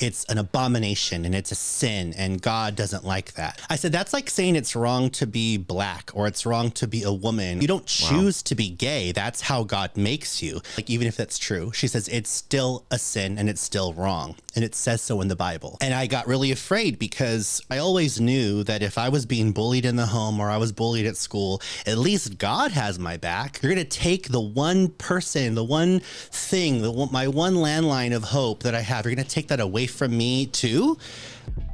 it's an abomination and it's a sin and God doesn't like that. I said, that's like saying it's wrong to be black or it's wrong to be a woman. You don't choose to be gay. That's how God makes you. Like, even if that's true, she says it's still a sin and it's still wrong. And it says so in the Bible. And I got really afraid because I always knew that if I was being bullied in the home or I was bullied at school, at least God has my back. You're going to take the one person, the one thing, my one landline of hope that I have, you're going to take that away from me too?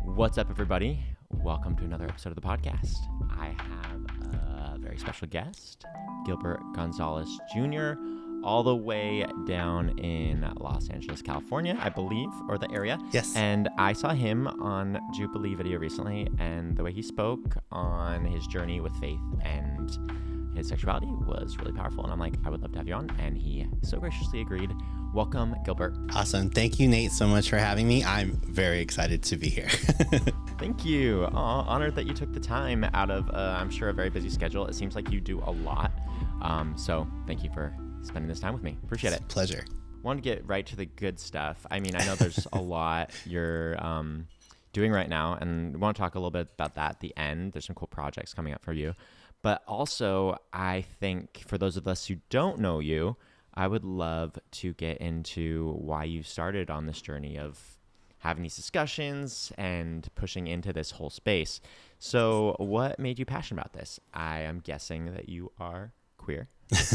What's up, everybody? Welcome to another episode of the podcast. I have a very special guest, Gilbert Gonzalez Jr., all the way down in Los Angeles, California, I believe, or the area. Yes. And I saw him on Jubilee video recently, and the way he spoke on his journey with faith and his sexuality was really powerful. And I'm like, I would love to have you on. And he so graciously agreed. Welcome, Gilbert. Awesome. Thank you, Nate, so much for having me. I'm very excited to be here. Thank you. Honored that you took the time out of, I'm sure, a very busy schedule. It seems like you do a lot. So thank you for spending this time with me. Appreciate it. Pleasure. Want to get right to the good stuff. I mean, I know there's a lot you're doing right now, and we want to talk a little bit about that at the end. There's some cool projects coming up for you. But also, I think for those of us who don't know you, I would love to get into why you started on this journey of having these discussions and pushing into this whole space. So what made you passionate about this? I am guessing that you are queer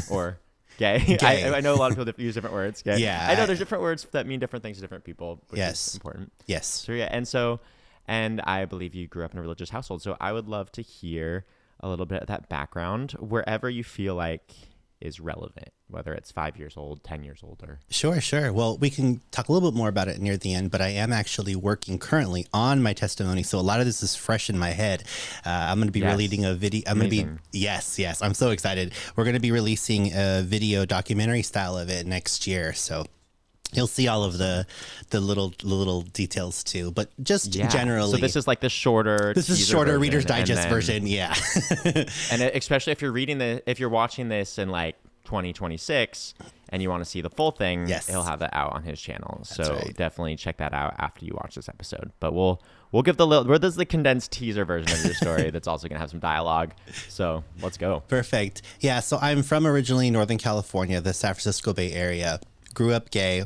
or gay. I know a lot of people use different words. Gay. Yeah. I know there's different words that mean different things to different people, which Yes. is important. Yes. So yeah, and I believe you grew up in a religious household. So I would love to hear a little bit of that background wherever you feel like is relevant, whether it's 5 years old, 10 years old, or... Sure. Well, we can talk a little bit more about it near the end, but I am actually working currently on my testimony. So a lot of this is fresh in my head. I'm going to be releasing a video. Yes. I'm so excited. We're going to be releasing a video documentary style of it next year. So you'll see all of the little details too, but just generally. So this is like the shorter. This is shorter Reader's Digest version. Yeah. And especially if you're watching this in like 2026 and you want to see the full thing, he'll have that out on his channel. So definitely check that out after you watch this episode. But we'll give there's the condensed teaser version of your story that's also going to have some dialogue. So let's go. Perfect. Yeah. So I'm from originally Northern California, the San Francisco Bay Area. Grew up gay.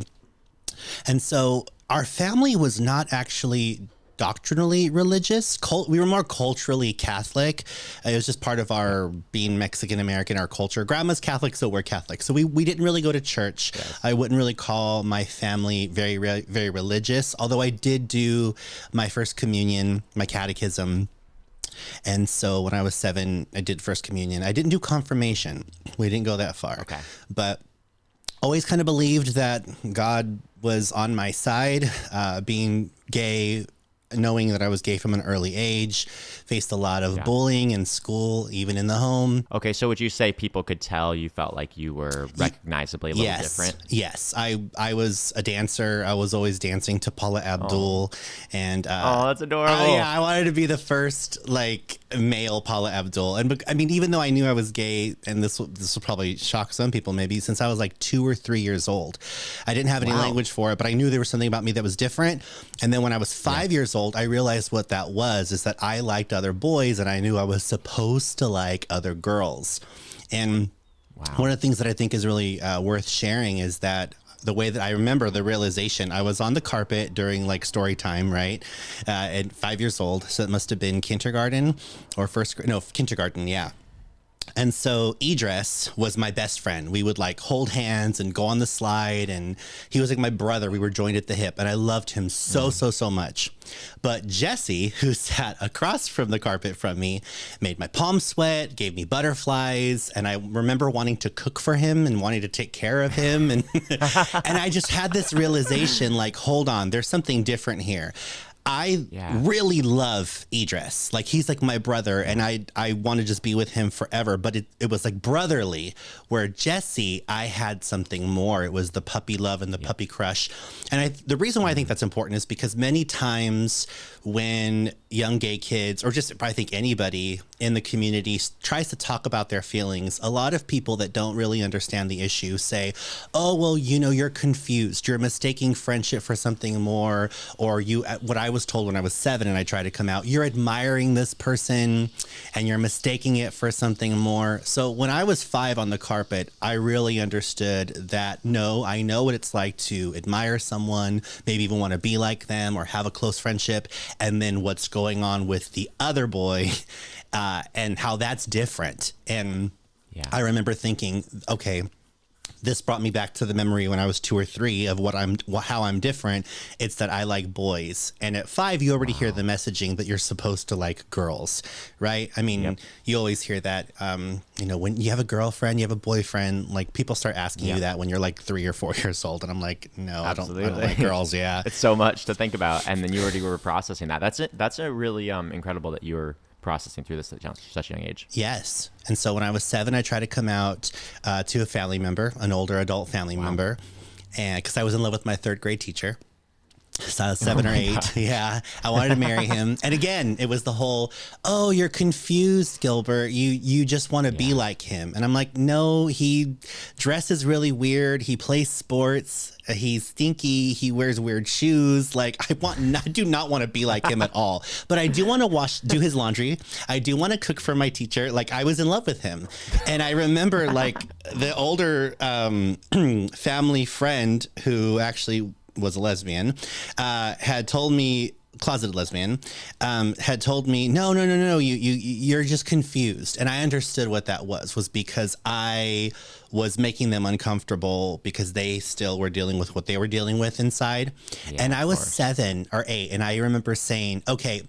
And so our family was not actually doctrinally religious. We were more culturally Catholic. It was just part of our being Mexican American, our culture. Grandma's Catholic, so we're Catholic. So we didn't really go to church. Yes. I wouldn't really call my family very, very religious, although I did do my first communion, my catechism. And so when I was 7, I did first communion. I didn't do confirmation. We didn't go that far. Okay. But always kind of believed that God was on my side, being gay, knowing that I was gay from an early age, faced a lot of bullying in school, even in the home. Okay, so would you say people could tell you felt like you were recognizably a little different? Yes, I was a dancer. I was always dancing to Paula Abdul. And that's adorable. I wanted to be the first like male Paula Abdul. And I mean, even though I knew I was gay, and this will probably shock some people maybe, since I was like 2 or 3 years old. I didn't have any language for it, but I knew there was something about me that was different. And then when I was 5 years old, I realized what that was, is that I liked other boys and I knew I was supposed to like other girls. And one of the things that I think is really worth sharing is that the way that I remember the realization, I was on the carpet during like story time, right? At 5 years old. So it must have been kindergarten or kindergarten. Yeah. And so Idris was my best friend. We would like hold hands and go on the slide, and he was like my brother. We were joined at the hip, and I loved him so much. But Jesse, who sat across from the carpet from me, made my palms sweat, gave me butterflies, and I remember wanting to cook for him and wanting to take care of him. And and I just had this realization, like, hold on, there's something different here. I really love Idris. Like, he's like my brother, and I want to just be with him forever. But it was like brotherly, where Jesse, I had something more. It was the puppy love and the puppy crush. And the reason why I think that's important is because many times when young gay kids, or just I think anybody in the community tries to talk about their feelings, a lot of people that don't really understand the issue say, oh, well, you know, you're confused. You're mistaking friendship for something more. Or what I was told when I was 7 and I tried to come out, you're admiring this person and you're mistaking it for something more. So when I was 5 on the carpet, I really understood that, no, I know what it's like to admire someone, maybe even want to be like them or have a close friendship. And then what's going on with the other boy and how that's different. And I remember thinking, okay, this brought me back to the memory when I was 2 or 3 of how I'm different. It's that I like boys. And at 5, you already hear the messaging that you're supposed to like girls, right? I mean, you always hear that, you know, when you have a girlfriend, you have a boyfriend, like people start asking you that when you're like 3 or 4 years old. And I'm like, no, I don't like girls. Yeah. It's so much to think about. And then you already were processing that. That's a really incredible that you were processing through this at such a young age. Yes. And so when I was 7, I tried to come out to a family member, an older adult family member, and because I was in love with my 3rd grade teacher. So I was 7 or 8. God. Yeah. I wanted to marry him. And again, it was the whole, oh, you're confused, Gilbert. You just want to be like him. And I'm like, no, he dresses really weird. He plays sports. He's stinky. He wears weird shoes. Like, I do not want to be like him at all. But I do want to do his laundry. I do want to cook for my teacher. Like, I was in love with him. And I remember like the older family friend who actually was a lesbian, had told me, closeted lesbian, had told me, no, you're just confused. And I understood what that was because I was making them uncomfortable because they still were dealing with what they were dealing with inside. And I was 7 or 8. And I remember saying, okay,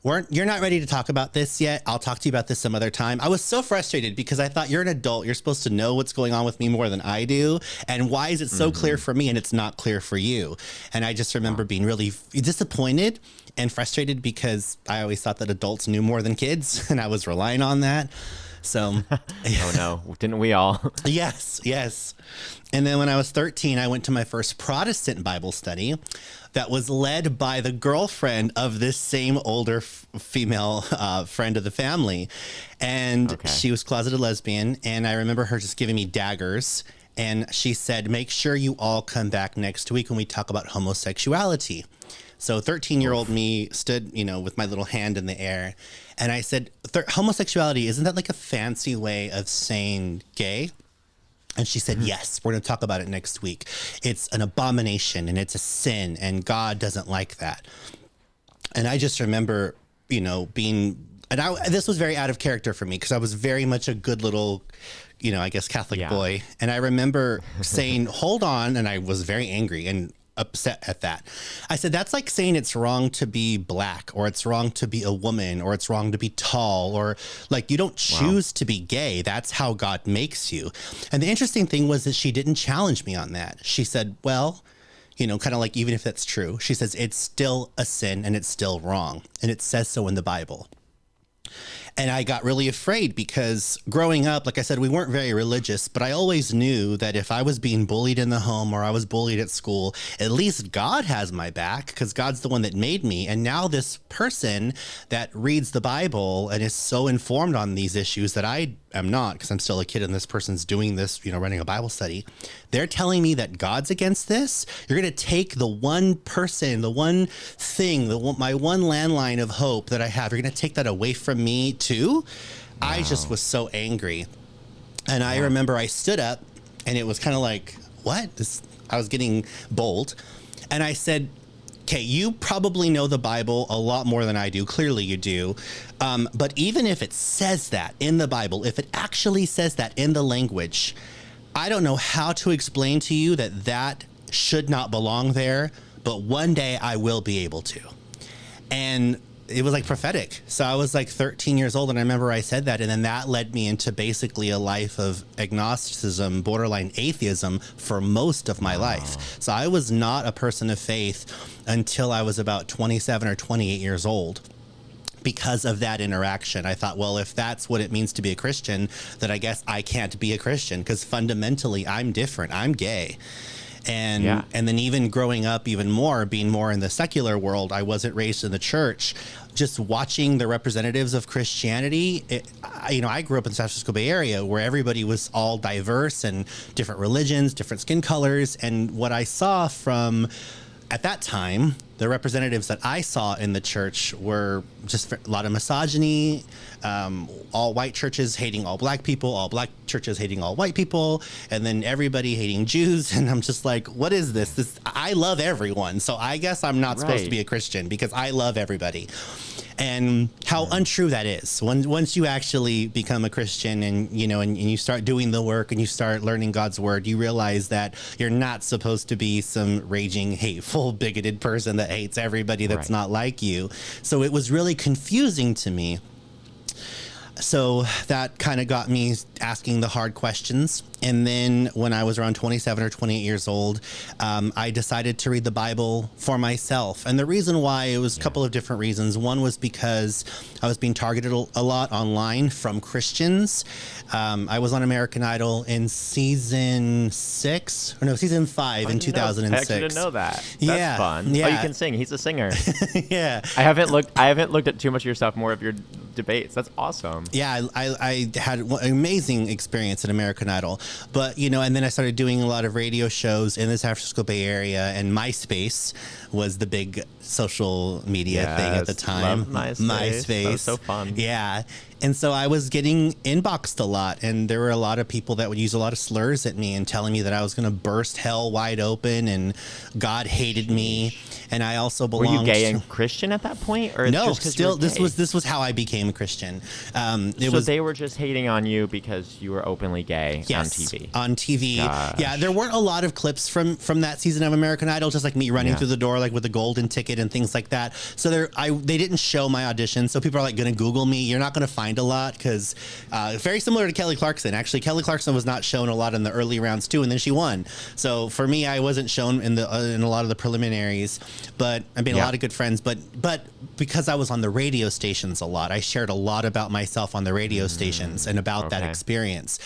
you're not ready to talk about this yet. I'll talk to you about this some other time. I was so frustrated because I thought, you're an adult. You're supposed to know what's going on with me more than I do. And why is it so clear for me and it's not clear for you? And I just remember being really disappointed and frustrated because I always thought that adults knew more than kids and I was relying on that. So, oh no, didn't we all? Yes. And then when I was 13, I went to my first Protestant Bible study that was led by the girlfriend of this same older female friend of the family. And she was closeted lesbian. And I remember her just giving me daggers. And she said, make sure you all come back next week when we talk about homosexuality. So 13-year-old me stood, you know, with my little hand in the air. And I said, homosexuality, isn't that like a fancy way of saying gay? And she said, yes, we're going to talk about it next week. It's an abomination and it's a sin and God doesn't like that. And I just remember, you know, this was very out of character for me because I was very much a good little, you know, I guess Catholic boy. And I remember saying, hold on. And I was very angry and upset at that. I said, that's like saying it's wrong to be black or it's wrong to be a woman or it's wrong to be tall or like you don't choose to be gay. That's how God makes you. And the interesting thing was that she didn't challenge me on that. She said, well, you know, kind of like, even if that's true, she says it's still a sin and it's still wrong. And it says so in the Bible. And I got really afraid because growing up, like I said, we weren't very religious, but I always knew that if I was being bullied in the home or I was bullied at school, at least God has my back because God's the one that made me. And now this person that reads the Bible and is so informed on these issues that I am not, because I'm still a kid and this person's doing this, you know, running a Bible study. They're telling me that God's against this. You're going to take the one person, the one thing, my one landline of hope that I have. You're going to take that away from me too. Wow. I just was so angry. And I remember I stood up and it was kind of like, what? I was getting bold. And I said, okay, you probably know the Bible a lot more than I do. Clearly you do. But even if it says that in the Bible, if it actually says that in the language, I don't know how to explain to you that should not belong there, but one day I will be able to. And it was like prophetic. So I was like 13 years old, and I remember I said that, and then that led me into basically a life of agnosticism, borderline atheism for most of my life. So I was not a person of faith until I was about 27 or 28 years old. Because of that interaction, I thought, well, if that's what it means to be a Christian, then I guess I can't be a Christian, because fundamentally I'm different. I'm gay. And then even growing up even more, being more in the secular world, I wasn't raised in the church. Just watching the representatives of Christianity, I grew up in the San Francisco Bay Area, where everybody was all diverse and different religions, different skin colors. And what I saw from, at that time, the representatives that I saw in the church were just a lot of misogyny, all white churches hating all black people, all black churches hating all white people, and then everybody hating Jews. And I'm just like, what is this? I love everyone. So I guess I'm not supposed to be a Christian, because I love everybody. And how untrue that is. Once you actually become a Christian, and you start doing the work and you start learning God's word, you realize that you're not supposed to be some raging, hateful, bigoted person that hates everybody that's not like you. So it was really confusing to me. So that kind of got me asking the hard questions. And then when I was around 27 or 28 years old, I decided to read the Bible for myself. And the reason why, it was a couple of different reasons. One was because I was being targeted a lot online from Christians. I was on American Idol in season 5 in 2006. I actually didn't know that. That's fun. Yeah. Oh, you can sing. He's a singer. Yeah. I haven't looked at too much of your stuff, more of your debates. That's awesome. Yeah, I had an amazing experience at American Idol. But, and then I started doing a lot of radio shows in the San Francisco Bay Area, and MySpace was the big social media thing at the time. Love MySpace. That was so fun. Yeah. And so I was getting inboxed a lot, and there were a lot of people that would use a lot of slurs at me and telling me that I was going to burst hell wide open and God hated me. And I also belonged. Were you gay and Christian at that point, or no? just Still, this was how I became a Christian. They were just hating on you because you were openly gay on TV. On TV, Gosh. yeah. There weren't a lot of clips from that season of American Idol, just like me running through the door like with a golden ticket and things like that. So they didn't show my audition. So people are like going to Google me. You're not going to find a lot, because very similar to Kelly Clarkson. Actually, Kelly Clarkson was not shown a lot in the early rounds too, and then she won. So for me, I wasn't shown in a lot of the preliminaries. But I mean, a lot of good friends. But because I was on the radio stations a lot, I shared a lot about myself on the radio stations and about that experience.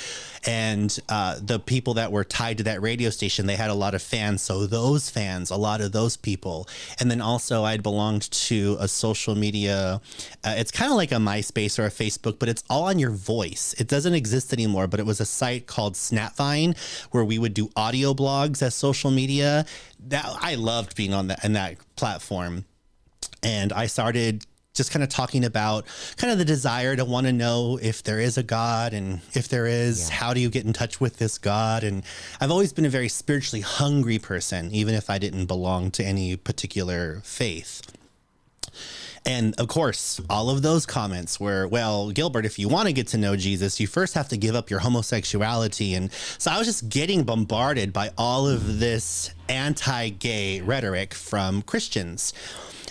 And the people that were tied to that radio station, they had a lot of fans. So those fans, a lot of those people. And then also I'd belonged to a social media. It's kind of like a MySpace or a Facebook, but it's all on your voice. It doesn't exist anymore, but it was a site called Snapvine, where we would do audio blogs as social media. That I loved being on that platform. And I started just kind of talking about kind of the desire to want to know if there is a God, and if there is, how do you get in touch with this God? And I've always been a very spiritually hungry person, even if I didn't belong to any particular faith. And of course, all of those comments were, well, Gilbert, if you want to get to know Jesus, you first have to give up your homosexuality. And so I was just getting bombarded by all of this anti-gay rhetoric from Christians.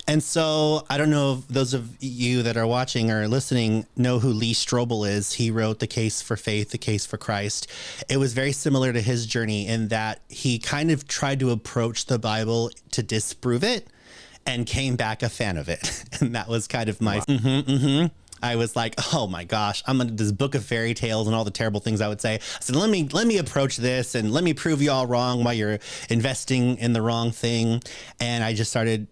And so I don't know if those of you that are watching or listening know who Lee Strobel is. He wrote The Case for Faith, The Case for Christ. It was very similar to his journey in that he kind of tried to approach the Bible to disprove it and came back a fan of it. And that was kind of my I was like, oh my gosh, I'm in this book of fairy tales and all the terrible things I would say. I said, let me approach this and let me prove you all wrong while you're investing in the wrong thing. And I just started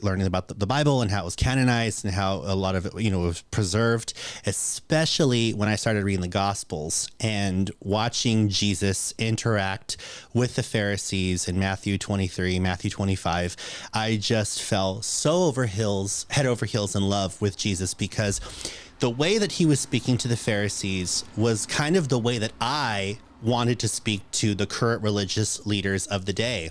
learning about the Bible and how it was canonized and how a lot of it, was preserved, especially when I started reading the Gospels and watching Jesus interact with the Pharisees in Matthew 23, Matthew 25. I just fell so head over heels in love with Jesus, because the way that he was speaking to the Pharisees was kind of the way that I wanted to speak to the current religious leaders of the day.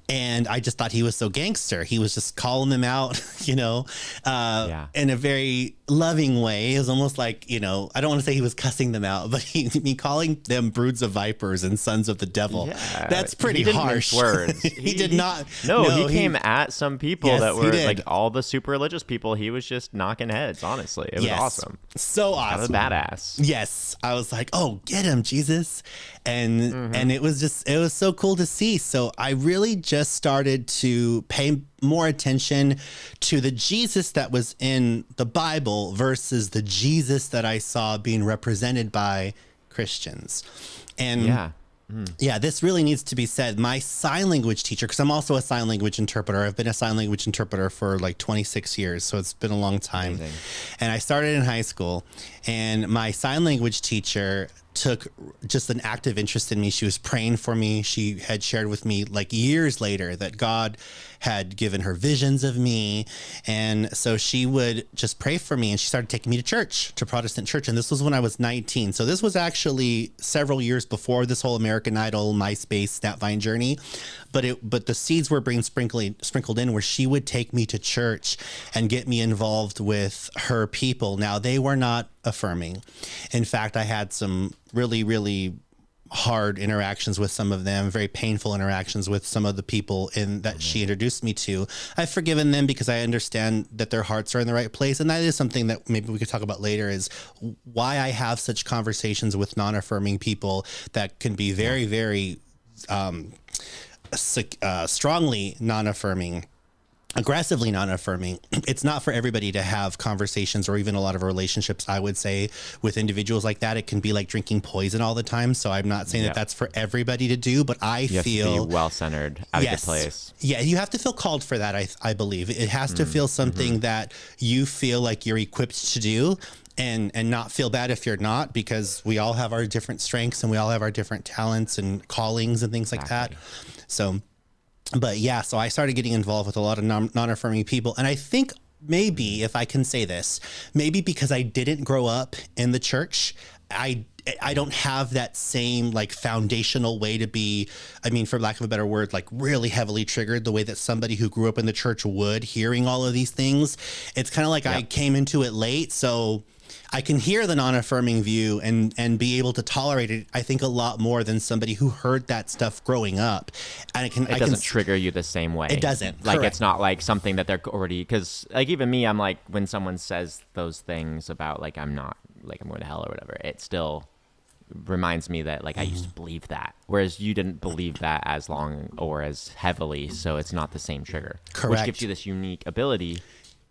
And I just thought he was so gangster. He was just calling them out, in a very loving way. It was almost like, I don't want to say he was cussing them out, but he calling them broods of vipers and sons of the devil. Yeah, that's pretty harsh. Words. He did not. No, he came at some people that were like all the super religious people. He was just knocking heads, honestly. It was awesome. So awesome. Kind of badass. Yes. I was like, oh, get him, Jesus. And it was so cool to see. So I really just started to pay more attention to the Jesus that was in the Bible versus the Jesus that I saw being represented by Christians. And this really needs to be said. My sign language teacher, because I'm also a sign language interpreter. I've been a sign language interpreter for like 26 years. So it's been a long time. Amazing. And I started in high school, and my sign language teacher took just an active interest in me. She was praying for me. She had shared with me like years later that God had given her visions of me. And so she would just pray for me, and she started taking me to church, to Protestant church. And this was when I was 19. So this was actually several years before this whole American Idol, MySpace, Snapvine journey. But the seeds were being sprinkled in, where she would take me to church and get me involved with her people. Now, they were not affirming. In fact, I had some really, really hard interactions with some of them, very painful interactions with some of the people that she introduced me to. I've forgiven them because I understand that their hearts are in the right place. And that is something that maybe we could talk about later, is why I have such conversations with non-affirming people that can be very, very strongly non-affirming, aggressively non-affirming. It's not for everybody to have conversations, or even a lot of relationships, I would say, with individuals like that. It can be like drinking poison all the time. So I'm not saying that that's for everybody to do, but I feel have to be well-centered, out of your place. Yeah, you have to feel called for that. I believe it has to feel something that you feel like you're equipped to do. And not feel bad if you're not, because we all have our different strengths and we all have our different talents and callings and things like that. So I started getting involved with a lot of non-affirming people. And I think maybe, if I can say this, maybe because I didn't grow up in the church, I don't have that same like foundational way to be, for lack of a better word, like really heavily triggered the way that somebody who grew up in the church would, hearing all of these things. It's kind of like I came into it late. So I can hear the non-affirming view and be able to tolerate it, I think, a lot more than somebody who heard that stuff growing up. And it doesn't trigger you the same way. It doesn't. Like, correct. It's not like something that they're already, because like even me, I'm like, when someone says those things about like, I'm going to hell or whatever, it still reminds me that like I used to believe that, whereas you didn't believe that as long or as heavily. So it's not the same trigger. Correct. Which gives you this unique ability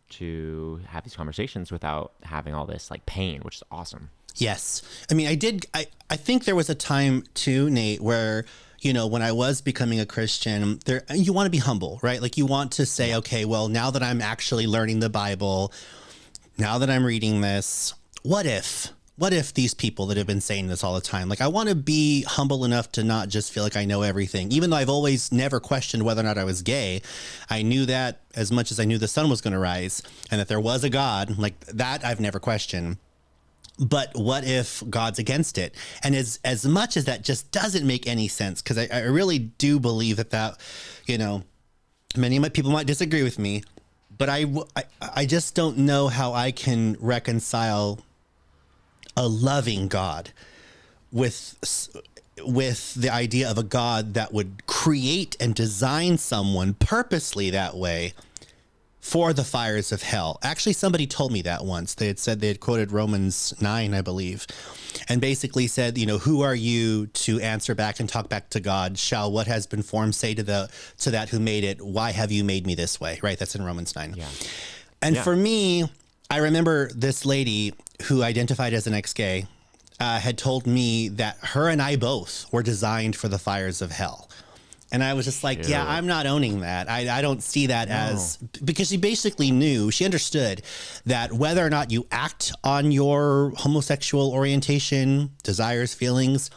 to have these conversations without having all this like pain, which is awesome. Yes. I think there was a time too, Nate, where, when I was becoming a Christian, you want to be humble, right? Like you want to say, okay, well, now that I'm actually learning the Bible, now that I'm reading this, what if these people that have been saying this all the time, like I want to be humble enough to not just feel like I know everything, even though I've always never questioned whether or not I was gay. I knew that as much as I knew the sun was going to rise and that there was a God, like that I've never questioned. But what if God's against it? And as much as that just doesn't make any sense, because I really do believe that, many of my people might disagree with me, but I just don't know how I can reconcile a loving God with the idea of a God that would create and design someone purposely that way for the fires of hell. Actually, somebody told me that once. They had quoted Romans 9, I believe, and basically said, who are you to answer back and talk back to God? Shall what has been formed say to that who made it, why have you made me this way? Right? That's in Romans 9. Yeah. And for me, I remember this lady who identified as an ex-gay had told me that her and I both were designed for the fires of hell. And I was just like, yeah, I'm not owning that. I don't see that as, because she basically she understood that whether or not you act on your homosexual orientation, desires, feelings,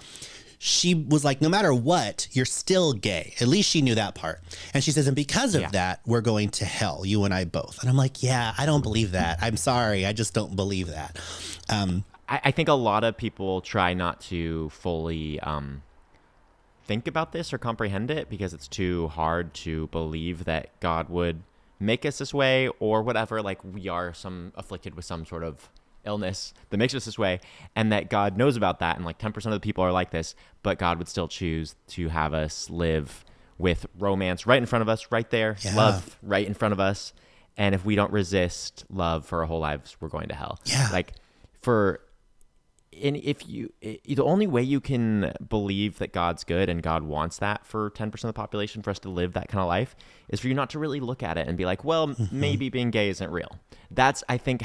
she was like, no matter what, you're still gay. At least she knew that part. And she says, and because of that, we're going to hell, you and I both. And I'm like, yeah, I don't believe that. I'm sorry. I just don't believe that. I think a lot of people try not to fully think about this or comprehend it because it's too hard to believe that God would make us this way or whatever. Like we are afflicted with some sort of illness that makes us this way, and that God knows about that, and like 10% of the people are like this, but God would still choose to have us live with romance right in front of us, right there, love right in front of us. And if we don't resist love for our whole lives, we're going to hell. Yeah. Like the only way you can believe that God's good and God wants that for 10% of the population, for us to live that kind of life, is for you not to really look at it and be like, well, maybe being gay isn't real. That's, I think,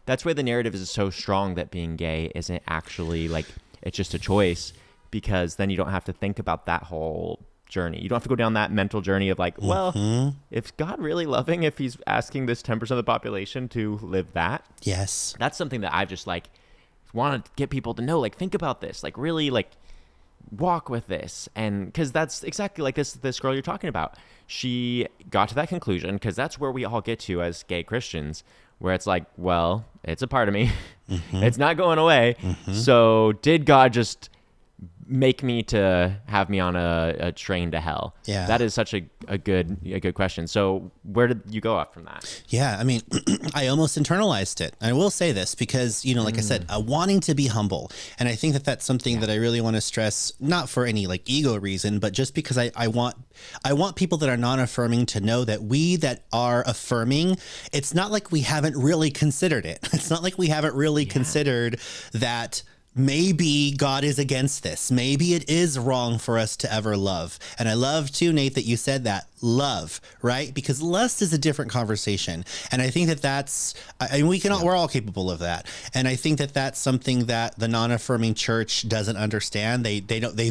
that's why the narrative is so strong that being gay isn't actually like, it's just a choice, because then you don't have to think about that whole journey. You don't have to go down that mental journey of like, well, is God really loving if he's asking this 10% of the population to live that? Yes. That's something that I've just like want to get people to know, like, think about this, like really like walk with this. And because that's exactly like this girl you're talking about. She got to that conclusion because that's where we all get to as gay Christians, where it's like, well, it's a part of me. It's not going away. So did God just make me to have me on a train to hell? Yeah. That is such a good question. So where did you go up from that? Yeah, I mean, I almost internalized it. I will say this because, like I said, wanting to be humble. And I think that that's something that I really want to stress, not for any like ego reason, but just because I want people that are non-affirming to know that we that are affirming, it's not like we haven't really considered it. It's not like we haven't really considered that maybe God is against this. Maybe it is wrong for us to ever love. And I love too, Nate, that you said that love, right? Because lust is a different conversation. And I think that that's, we're all capable of that. And I think that that's something that the non-affirming church doesn't understand. They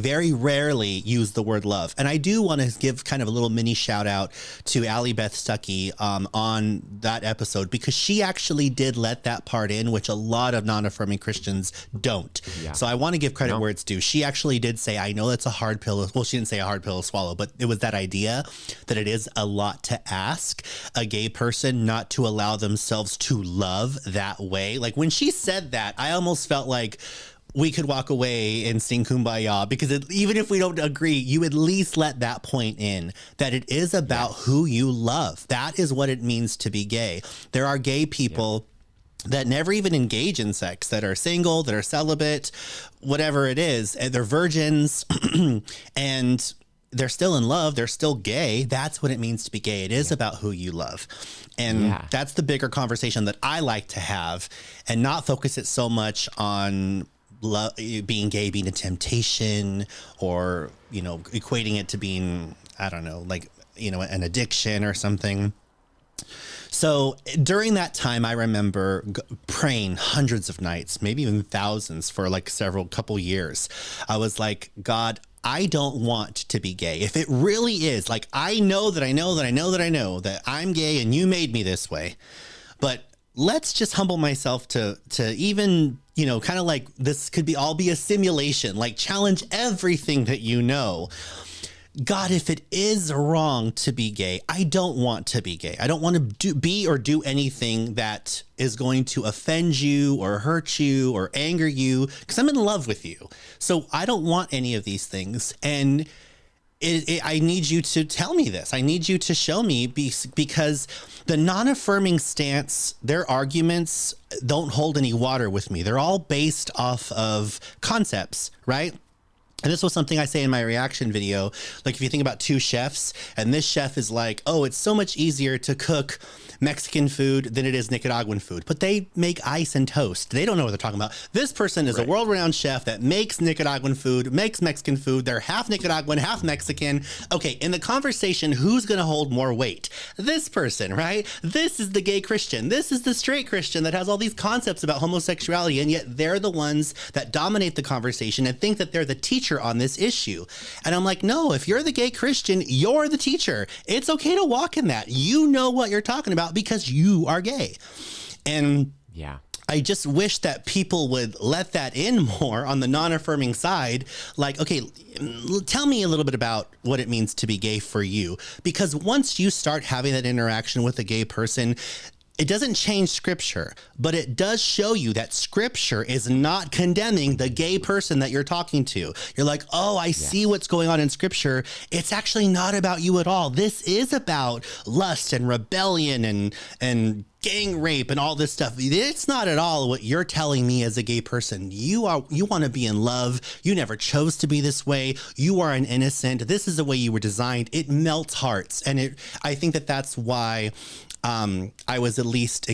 very rarely use the word love. And I do want to give kind of a little mini shout out to Allie Beth Stuckey on that episode, because she actually did let that part in, which a lot of non-affirming Christians don't. Yeah. So I want to give credit where it's due. She actually did say, I know that's a hard pill. Well, she didn't say a hard pill to swallow, but it was that idea that it is a lot to ask a gay person not to allow themselves to love that way. Like when she said that, I almost felt like we could walk away and sing Kumbaya, because even if we don't agree, you at least let that point in, that it is about who you love. That is what it means to be gay. There are gay people that never even engage in sex, that are single, that are celibate, whatever it is, and they're virgins, and they're still in love, they're still gay. That's what it means to be gay. It is about who you love. And that's the bigger conversation that I like to have, and not focus it so much on being gay being a temptation, or, equating it to being, I don't know, like, an addiction or something. So during that time, I remember praying hundreds of nights, maybe even thousands, for like couple years. I was like, God, I don't want to be gay. If it really is, like, I know that I'm gay and you made me this way, but let's just humble myself to even, kind of like this could be a simulation, like challenge everything that God, if it is wrong to be gay, I don't want to be gay. I don't want to be or do anything that is going to offend you or hurt you or anger you, because I'm in love with you. So I don't want any of these things. And I need you to tell me this. I need you to show me, because the non-affirming stance, their arguments don't hold any water with me. They're all based off of concepts, right? And this was something I say in my reaction video. Like, if you think about two chefs, and this chef is like, oh, it's so much easier to cook Mexican food than it is Nicaraguan food, but they make ice and toast. They don't know what they're talking about. This person is a world-renowned chef that makes Nicaraguan food, makes Mexican food. They're half Nicaraguan, half Mexican. Okay, in the conversation, who's going to hold more weight? This person, right? This is the gay Christian. This is the straight Christian that has all these concepts about homosexuality, and yet they're the ones that dominate the conversation and think that they're the teacher on this issue. And I'm like, no, if you're the gay Christian, you're the teacher. It's okay to walk in that. You know what you're talking about because you are gay. And I just wish that people would let that in more on the non-affirming side. Like, okay, tell me a little bit about what it means to be gay for you. Because once you start having that interaction with a gay person, it doesn't change scripture, but it does show you that scripture is not condemning the gay person that you're talking to. You're like, oh, I see what's going on in scripture. It's actually not about you at all. This is about lust and rebellion and gang rape and all this stuff. It's not at all what you're telling me as a gay person. You want to be in love. You never chose to be this way. You are an innocent. This is the way you were designed. It melts hearts. And I think that that's why I was at least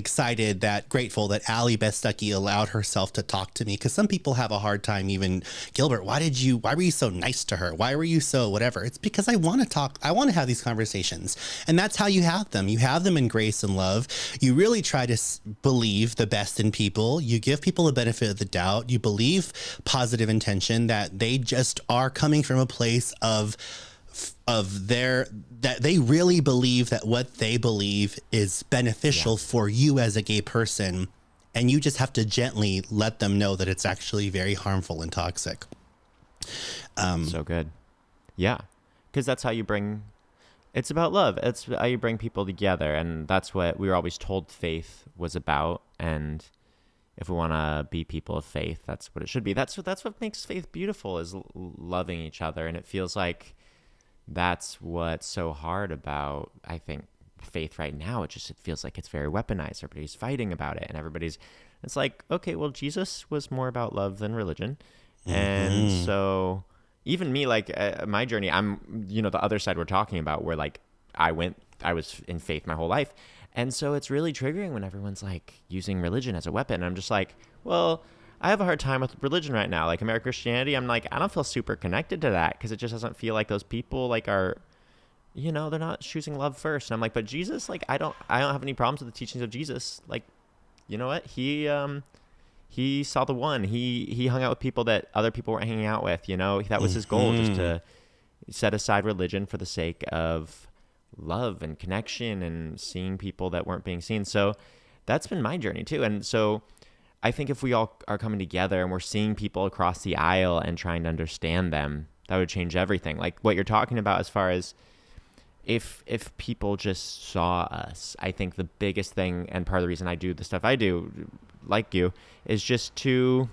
grateful that Allie Bestucky allowed herself to talk to me, because some people have a hard time even, Gilbert, why were you so nice to her? Why were you so whatever? It's because I want to talk. I want to have these conversations. And that's how you have them. You have them in grace and love. You really try to believe the best in people. You give people the benefit of the doubt. You believe positive intention, that they just are coming from a place that they really believe that what they believe is beneficial for you as a gay person. And you just have to gently let them know that it's actually very harmful and toxic. So good. Yeah. Because that's how it's about love. It's how you bring people together. And that's what we were always told faith was about. And if we want to be people of faith, that's what it should be. That's what makes faith beautiful, is loving each other. And it feels like that's what's so hard about, I think, faith right now. It feels like it's very weaponized. Everybody's fighting about it, and it's like, okay, well, Jesus was more about love than religion. And so even me, like my journey, I'm, the other side we're talking about, where like I was in faith my whole life. And so it's really triggering when everyone's like using religion as a weapon. And I'm just like, well, I have a hard time with religion right now. Like American Christianity, I'm like, I don't feel super connected to that, because it just doesn't feel like those people like are, they're not choosing love first. And I'm like, but Jesus, like, I don't have any problems with the teachings of Jesus. Like, you know what? He saw the one. He hung out with people that other people weren't hanging out with. That was his goal, just to set aside religion for the sake of love and connection and seeing people that weren't being seen. So that's been my journey too. And so I think if we all are coming together and we're seeing people across the aisle and trying to understand them, that would change everything. Like what you're talking about, as far as if people just saw us, I think the biggest thing, and part of the reason I do the stuff I do, like you, is just to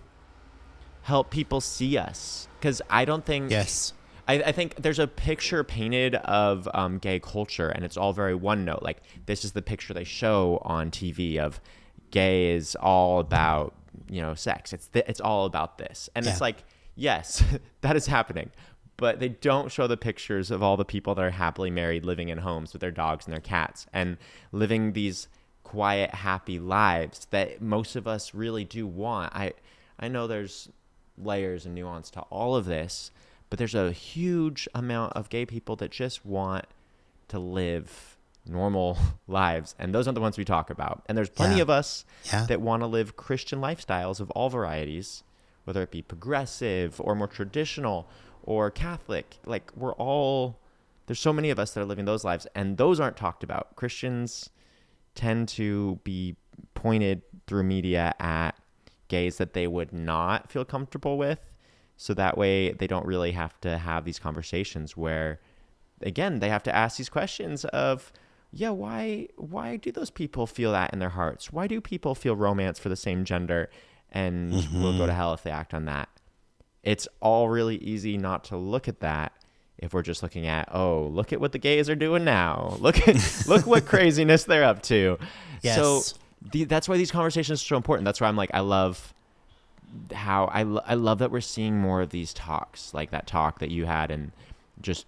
help people see us. Because I don't think... Yes. I think there's a picture painted of gay culture, and it's all very one note. Like, this is the picture they show on TV of gay is all about, sex. It's all about this. And it's like, yes, that is happening. But they don't show the pictures of all the people that are happily married, living in homes with their dogs and their cats, and living these quiet, happy lives that most of us really do want. I know there's layers and nuance to all of this, but there's a huge amount of gay people that just want to live normal lives, and those aren't the ones we talk about. And there's plenty of us that want to live Christian lifestyles of all varieties, whether it be progressive or more traditional or Catholic. Like, there's so many of us that are living those lives, and those aren't talked about. Christians tend to be pointed through media at gays that they would not feel comfortable with, so that way they don't really have to have these conversations where, again, they have to ask these questions of, why do those people feel that in their hearts? Why do people feel romance for the same gender and will go to hell if they act on that? It's all really easy not to look at that if we're just looking at, look at what the gays are doing now. Look what craziness they're up to. Yes. So that's why these conversations are so important. That's why I'm like, I love that we're seeing more of these talks, like that talk that you had, and just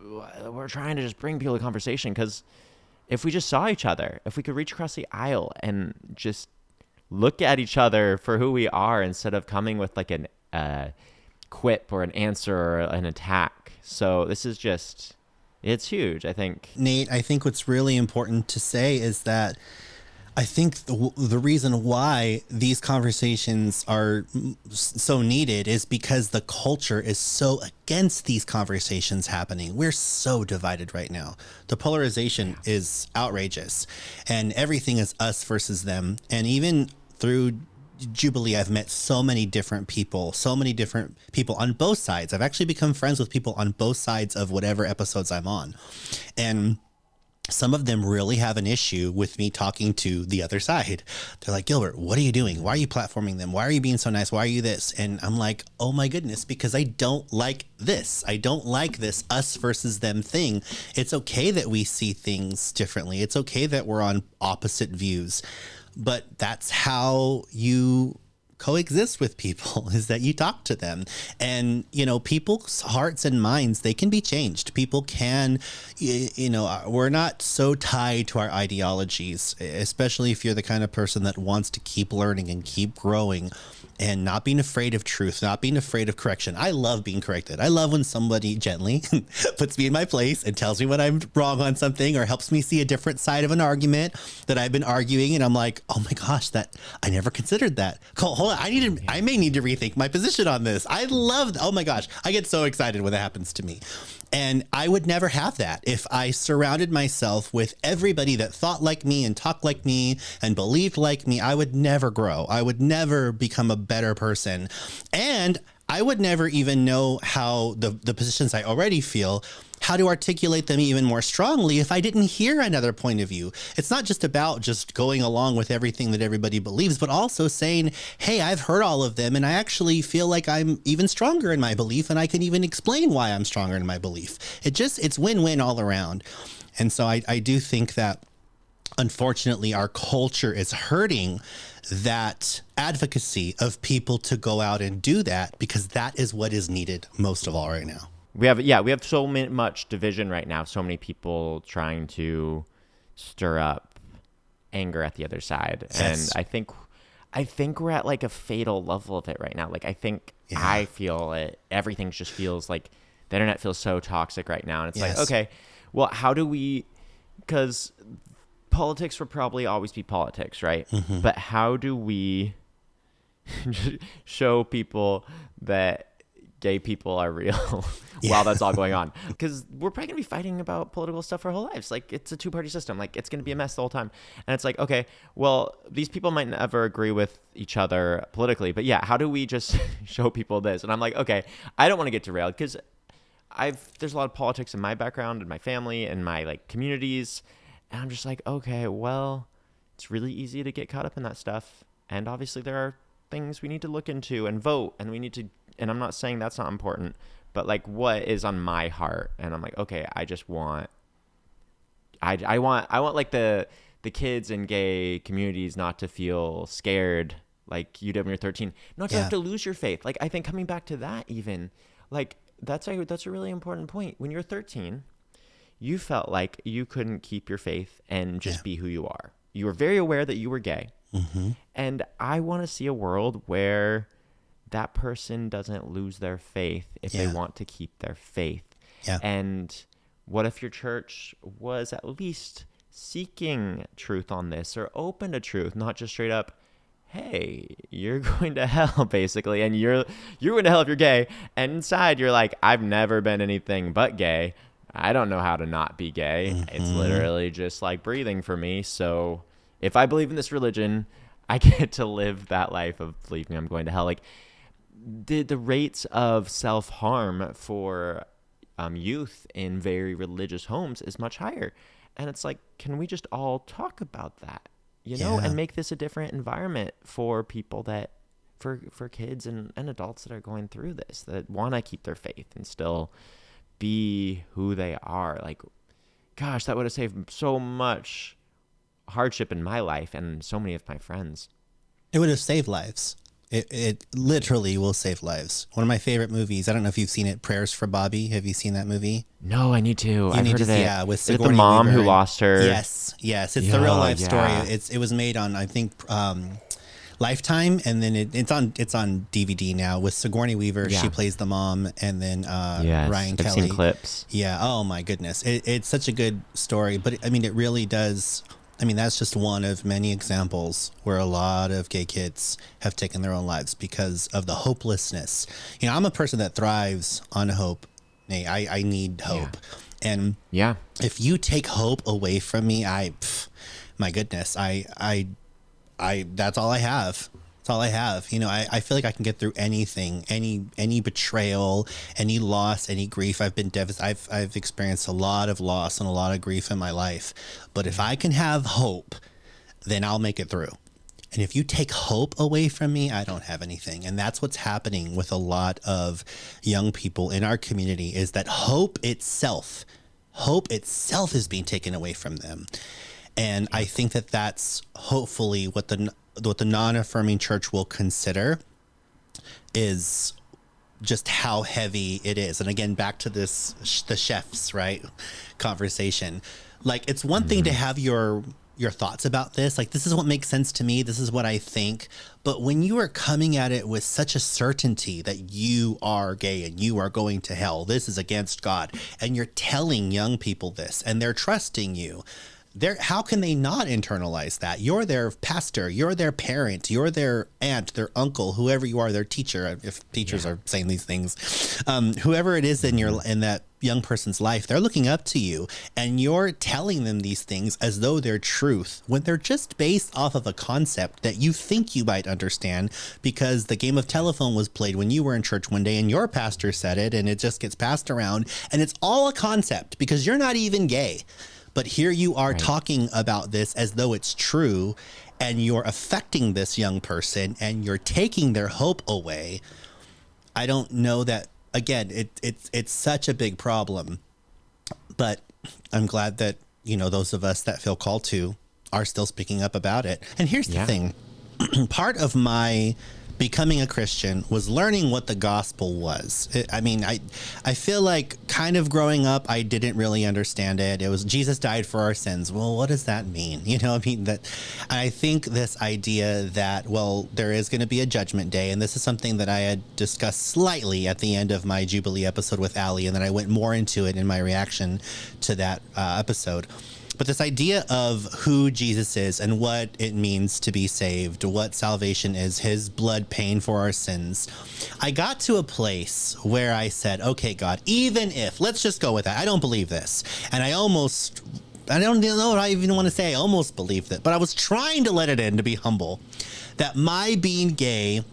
we're trying to just bring people to conversation, because if we just saw each other, if we could reach across the aisle and just look at each other for who we are, instead of coming with like an quip or an answer or an attack. So this is just, it's huge, I think. Nate, I think what's really important to say is that I think the reason why these conversations are so needed is because the culture is so against these conversations happening. We're so divided right now. The polarization is outrageous, and everything is us versus them. And even through Jubilee, I've met so many different people on both sides. I've actually become friends with people on both sides of whatever episodes I'm on. And some of them really have an issue with me talking to the other side. They're like, Gilbert, what are you doing? Why are you platforming them? Why are you being so nice? Why are you this? And I'm like, oh my goodness, because I don't like this. I don't like this us versus them thing. It's okay that we see things differently. It's okay that we're on opposite views, but that's how you coexist with people, is that you talk to them. And people's hearts and minds, they can be changed. People can, we're not so tied to our ideologies, especially if you're the kind of person that wants to keep learning and keep growing and not being afraid of truth, not being afraid of correction. I love being corrected. I love when somebody gently puts me in my place and tells me when I'm wrong on something, or helps me see a different side of an argument that I've been arguing. And I'm like, oh my gosh, I never considered that. Hold on, I may need to rethink my position on this. Oh my gosh, I get so excited when that happens to me. And I would never have that if I surrounded myself with everybody that thought like me and talked like me and believed like me. I would never grow. I would never become a better person. And I would never even know how the positions I already feel, how to articulate them even more strongly if I didn't hear another point of view. It's not just about just going along with everything that everybody believes, but also saying, hey, I've heard all of them and I actually feel like I'm even stronger in my belief, and I can even explain why I'm stronger in my belief. It's win-win all around. And so I do think that unfortunately our culture is hurting that advocacy of people to go out and do that, because that is what is needed most of all right now. We have so much division right now. So many people trying to stir up anger at the other side. Yes. And I think we're at like a fatal level of it right now. Like, I think I feel it. Everything just feels like the internet feels so toxic right now. And it's like, okay, well, how do we, because politics will probably always be politics, right? Mm-hmm. But how do we show people that gay people are real while that's all going on? Because we're probably gonna be fighting about political stuff our whole lives. Like, it's a two-party system. Like, it's gonna be a mess the whole time. And it's like, okay, well, these people might never agree with each other politically, but how do we just show people this? And I'm like, okay, I don't want to get derailed, because there's a lot of politics in my background, in my family, in my like communities, and I'm just like, okay, well, it's really easy to get caught up in that stuff. And obviously there are things we need to look into and vote, and we need to, and I'm not saying that's not important, but like, what is on my heart? And I'm like, okay, I just want, I want like the kids in gay communities not to feel scared like you did when you're 13, not to have to lose your faith. Like, I think coming back to that, even like, that's a really important point. When you're 13, you felt like you couldn't keep your faith and just be who you are. You were very aware that you were gay. Mm-hmm. And I want to see a world where that person doesn't lose their faith if they want to keep their faith. Yeah. And what if your church was at least seeking truth on this, or open to truth, not just straight up, hey, you're going to hell, basically, and you're going to hell if you're gay, and inside you're like, I've never been anything but gay. I don't know how to not be gay. Mm-hmm. It's literally just like breathing for me. So if I believe in this religion, I get to live that life of believing I'm going to hell. Like, the rates of self-harm for youth in very religious homes is much higher. And it's like, can we just all talk about that, and make this a different environment for people for kids and adults that are going through this, that want to keep their faith and still be who they are. Like, gosh, that would have saved so much hardship in my life and so many of my friends. It would have saved lives. It literally will save lives. One of my favorite movies, I don't know if you've seen it, Prayers for Bobby. Have you seen that movie? No, I need to. I've heard of it. Yeah, with Sigourney Weaver. The mom Weaver. Who lost her. Yes. It's the real life story. It was made on, I think, Lifetime, and then it's on DVD now with Sigourney Weaver. She plays the mom, and then Ryan Kelly. I've seen clips. Yeah. Oh my goodness, it's such a good story. But I mean, it really does. I mean, that's just one of many examples where a lot of gay kids have taken their own lives because of the hopelessness. I'm a person that thrives on hope. I need hope, and if you take hope away from me, my goodness, I that's all I have. That's all I have. You know, I feel like I can get through anything, any betrayal, any loss, any grief. I've been devastated. I've experienced a lot of loss and a lot of grief in my life. But if I can have hope, then I'll make it through. And if you take hope away from me, I don't have anything. And that's what's happening with a lot of young people in our community, is that hope itself is being taken away from them. And I think that that's hopefully what the non-affirming church will consider, is just how heavy it is. And again, back to this, the chefs, right, conversation. Like, it's one thing to have your thoughts about this. Like, this is what makes sense to me. This is what I think. But when you are coming at it with such a certainty that you are gay and you are going to hell, this is against God, and you're telling young people this and they're trusting you, how can they not internalize that? You're their pastor, you're their parent, you're their aunt, their uncle, whoever you are, their teacher, if teachers are saying these things, whoever it is in that young person's life, they're looking up to you, and you're telling them these things as though they're truth, when they're just based off of a concept that you think you might understand because the game of telephone was played when you were in church one day and your pastor said it, and it just gets passed around, and it's all a concept because you're not even gay. But here you are talking about this as though it's true, and you're affecting this young person and you're taking their hope away. I don't know that, again, it's such a big problem, but I'm glad that, you know, those of us that feel called to are still speaking up about it. And here's the thing. Part of my becoming a Christian was learning what the gospel was. I feel like kind of growing up, I didn't really understand it. It was Jesus died for our sins. Well, what does that mean? You know, I think this idea that, well, there is going to be a judgment day. And this is something that I had discussed slightly at the end of my Jubilee episode with Allie. And then I went more into it in my reaction to that episode. But this idea of who Jesus is and what it means to be saved, what salvation is, his blood paying for our sins. I got to a place where I said, okay, God, even if, let's just go with that. I don't believe this. And I don't know what I even want to say. I almost believed it, but I was trying to let it in, to be humble, that my being gay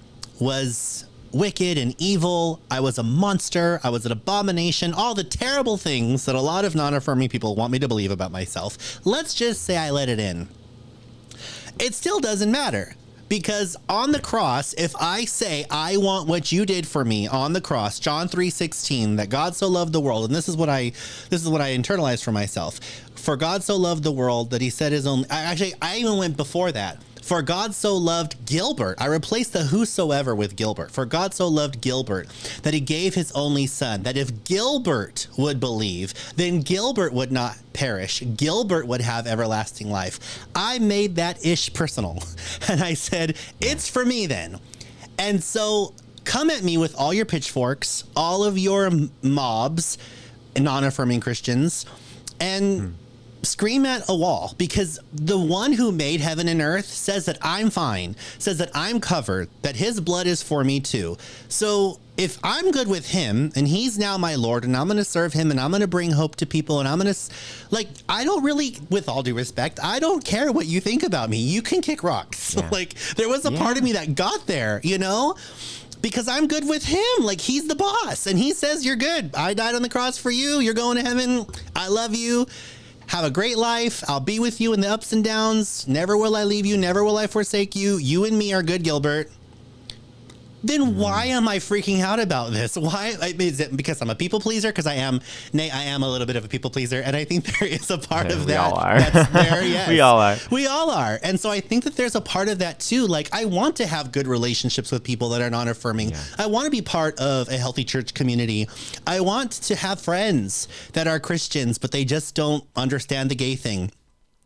was wicked and evil. I was a monster. I was an abomination. All the terrible things that a lot of non-affirming people want me to believe about myself. Let's just say I let it in. It still doesn't matter, because on the cross, if I say I want what you did for me on the cross, John 3:16, that God so loved the world, and this is what I internalized for myself. For God so loved the world that he said his own. I even went before that. For God so loved Gilbert. I replaced the whosoever with Gilbert. For God so loved Gilbert that he gave his only son, that if Gilbert would believe, then Gilbert would not perish. Gilbert would have everlasting life. I made that ish personal. And I said, it's for me then. And so come at me with all your pitchforks, all of your mobs, non-affirming Christians, and scream at a wall, because the one who made heaven and earth says that I'm fine, says that I'm covered, that his blood is for me too. So if I'm good with him and he's now my Lord, and I'm going to serve him, and I'm going to bring hope to people, and I'm going to, like, I don't really, with all due respect, I don't care what you think about me. You can kick rocks. Like, there was a part of me that got there, you know? Because I'm good with him. Like, he's the boss and he says, you're good. I died on the cross for you. You're going to heaven. I love you. Have a great life. I'll be with you in the ups and downs. Never will I leave you. Never will I forsake you. You and me are good, Gilbert. Then why am I freaking out about this? Why is it because I'm a people pleaser? Because I am a little bit of a people pleaser, and I think there is a part of that. We all are. That's there. Yes, we all are. We all are, and so I think that there's a part of that too. Like, I want to have good relationships with people that are non-affirming. Yeah. I want to be part of a healthy church community. I want to have friends that are Christians, but they just don't understand the gay thing.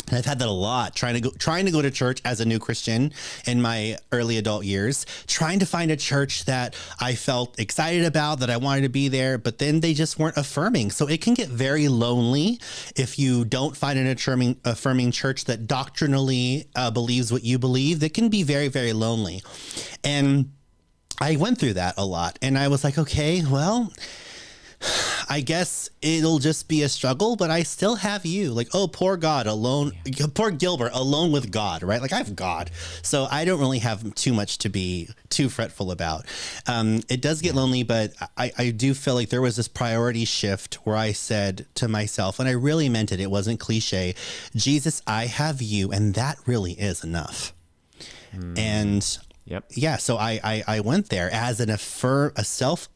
And I've had that a lot, trying to go to church as a new Christian in my early adult years, trying to find a church that I felt excited about, that I wanted to be there, but then they just weren't affirming. So it can get very lonely if you don't find an affirming church that doctrinally believes what you believe. That can be very, very lonely. And I went through that a lot, and I was like, okay, well, I guess it'll just be a struggle, but I still have you. Like, oh, poor God alone, poor Gilbert alone with God, right? Like I have God. So I don't really have too much to be too fretful about. It does get lonely, but I do feel like there was this priority shift where I said to myself, and I really meant it, it wasn't cliche, Jesus, I have you, and that really is enough. And yeah, so I went there as a self,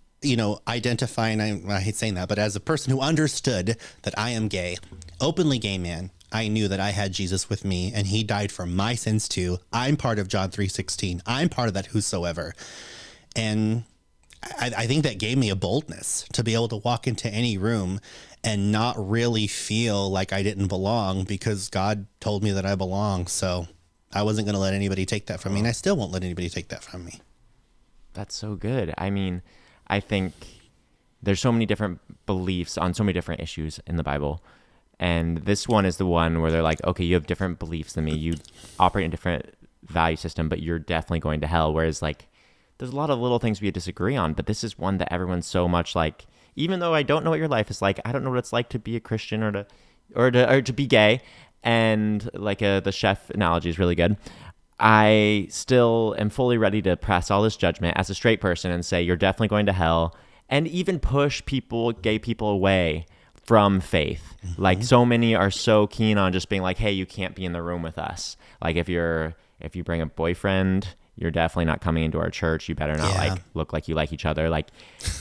identifying, I hate saying that, but as a person who understood that I am gay, openly gay man, I knew that I had Jesus with me and he died for my sins too. I'm part of John 3:16. I'm part of that whosoever. And I think that gave me a boldness to be able to walk into any room and not really feel like I didn't belong because God told me that I belong. So I wasn't going to let anybody take that from me, and I still won't let anybody take that from me. That's so good. I mean, I think there's so many different beliefs on so many different issues in the Bible. And this one is the one where they're like, okay, you have different beliefs than me. You operate in a different value system, but you're definitely going to hell. Whereas like, there's a lot of little things we disagree on, but this is one that everyone's so much like, even though I don't know what your life is like, I don't know what it's like to be a Christian or to be gay. And like the chef analogy is really good. I still am fully ready to press all this judgment as a straight person and say, you're definitely going to hell, and even push gay people away from faith. Mm-hmm. Like so many are so keen on just being like, hey, you can't be in the room with us. Like if you bring a boyfriend, you're definitely not coming into our church. You better not like look like you like each other. Like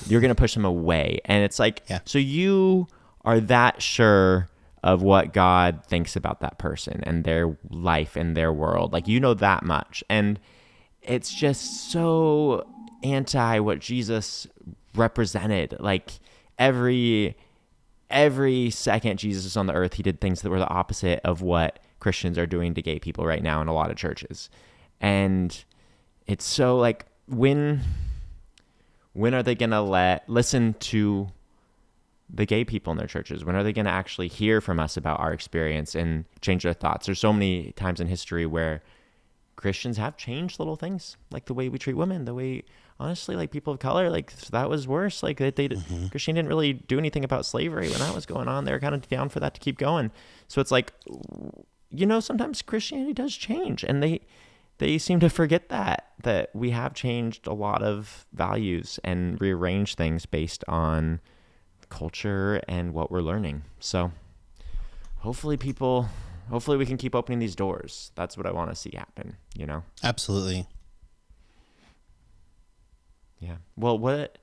you're going to push them away. And it's like, so you are that sure of what God thinks about that person and their life and their world. Like, you know that much. And it's just so anti what Jesus represented. Like every second Jesus was on the earth, he did things that were the opposite of what Christians are doing to gay people right now in a lot of churches. And it's so like, when are they going to listen to the gay people in their churches? When are they going to actually hear from us about our experience and change their thoughts? There's so many times in history where Christians have changed little things, like the way we treat women, the way, honestly, like people of color, like that was worse. Like Christianity didn't really do anything about slavery when that was going on. They were kind of down for that to keep going. So it's like, sometimes Christianity does change, and they seem to forget that we have changed a lot of values and rearranged things based on culture and what we're learning. So hopefully we can keep opening these doors. That's what I want to see happen, Absolutely. Yeah. Well, what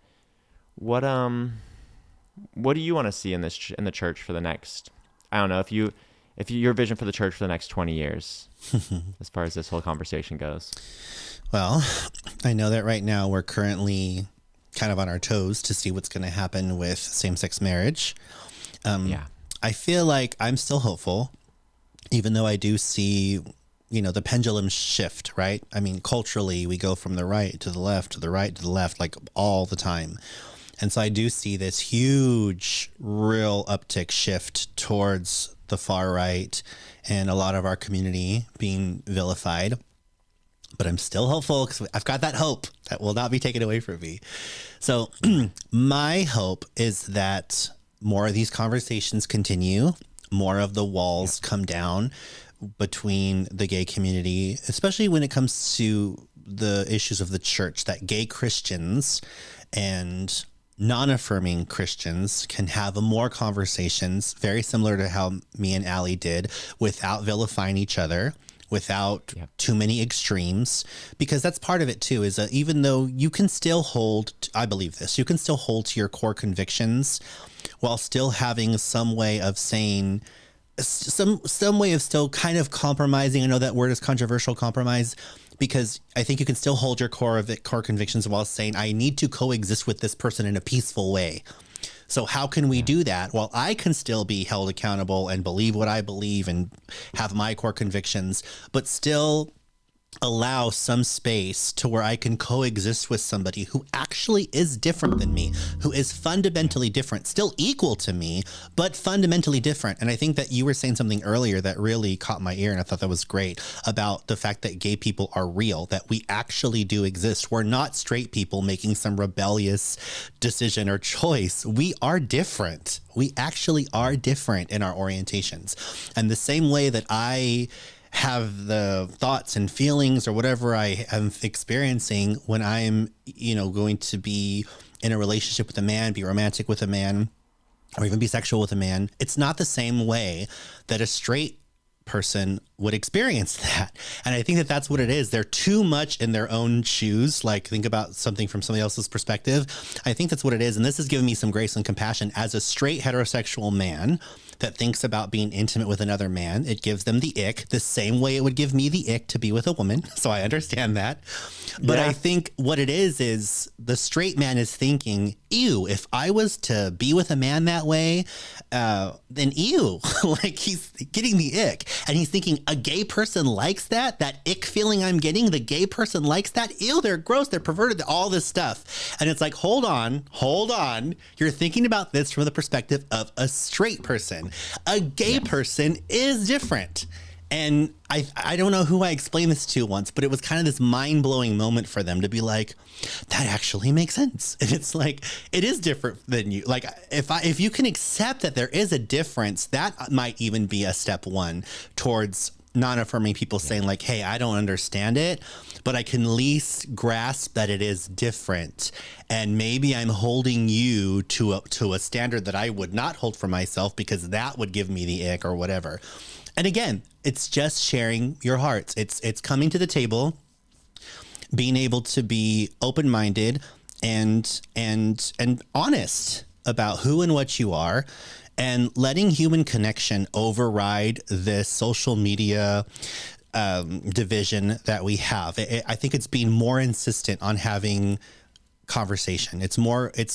do you want to see in the church for the next, I don't know, if your vision for the church for the next 20 years, as far as this whole conversation goes? Well, I know that right now we're currently kind of on our toes to see what's going to happen with same-sex marriage. I feel like I'm still hopeful, even though I do see, the pendulum shift, right? I mean, culturally, we go from the right to the left, to the right to the left, like all the time. And so I do see this huge, real uptick shift towards the far right and a lot of our community being vilified. But I'm still hopeful because I've got that hope that will not be taken away from me. So my hope is that more of these conversations continue, more of the walls come down between the gay community, especially when it comes to the issues of the church, that gay Christians and non-affirming Christians can have more conversations, very similar to how me and Allie did, without vilifying each other, without too many extremes, because that's part of it too, is that even though you can still I believe this, you can still hold to your core convictions while still having some way of saying, some way of still kind of compromising. I know that word is controversial, compromise, because I think you can still hold your core convictions while saying, I need to coexist with this person in a peaceful way. So how can we do that? Well, I can still be held accountable and believe what I believe and have my core convictions, but still allow some space to where I can coexist with somebody who actually is different than me, who is fundamentally different, still equal to me, but fundamentally different. And I think that you were saying something earlier that really caught my ear, and I thought that was great, about the fact that gay people are real, that we actually do exist. We're not straight people making some rebellious decision or choice. We are different. We actually are different in our orientations. And the same way that I have the thoughts and feelings or whatever I am experiencing when I'm, going to be in a relationship with a man, be romantic with a man, or even be sexual with a man, it's not the same way that a straight person would experience that. And I think that that's what it is. They're too much in their own shoes. Like, think about something from somebody else's perspective. I think that's what it is. And this has given me some grace and compassion as a straight heterosexual man that thinks about being intimate with another man. It gives them the ick the same way it would give me the ick to be with a woman. So I understand that. But I think what it is the straight man is thinking, ew, if I was to be with a man that way, then ew, like he's getting the ick. And he's thinking, a gay person likes that ick feeling I'm getting, the gay person likes that. Ew, they're gross, they're perverted, all this stuff. And it's like, hold on. You're thinking about this from the perspective of a straight person. A gay person is different. And I don't know who I explained this to once, but it was kind of this mind-blowing moment for them to be like, that actually makes sense. And it's like, it is different than you. Like, if you can accept that there is a difference, that might even be a step one towards non-affirming people saying like, hey, I don't understand it, but I can at least grasp that it is different. And maybe I'm holding you to a standard that I would not hold for myself because that would give me the ick or whatever. And again, it's just sharing your hearts. It's coming to the table, being able to be open-minded and honest about who and what you are, and letting human connection override this social media division that we have. I think it's being more insistent on having conversation. It's